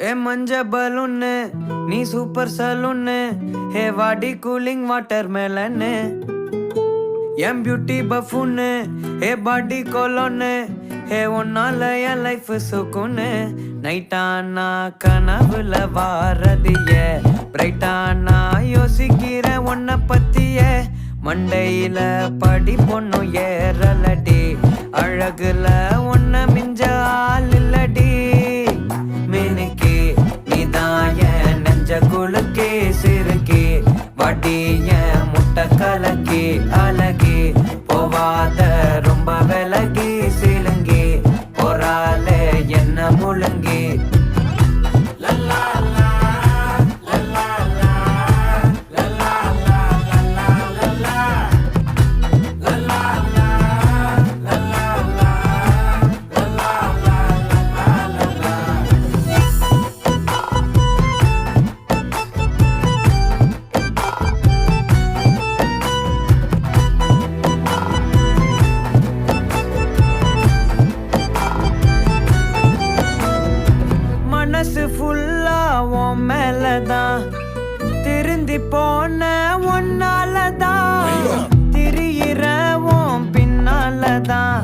ஏ மஞ்ச பலூன்னு நீ சூப்பர் சலூன்னு ஹே வாடி கூலிங் வாட்டர் மேலன்னு என் பியூட்டி பஃபூன்னு ஹே பாடி கோலோன்னு ஹே ஒன்னால என் லைஃப் சுக்குன்னு நைட்டானா கனவுல வாரதிய பிரைட்டானா யோசிக்கிற உன்னை பத்திய மண்டையில படி பொண்ணும் ஏறலடி அழகுல ஒன்ன மிஞ்ச ஆள் இல்லடி மினுக்கி நீதான் என் நெஞ்ச குலுக்கி சிறுக்கி வடிய முட்டை கலக்கி அழகி போவாத ரொம்ப விலகி சிலுங்கி போறாலே என்ன முழுங்கி மனசு ஃபுல்லா உன் மேலதான் திருந்தி போன ஒன்னாலதான் திரியிற உன் பின்னாலதான்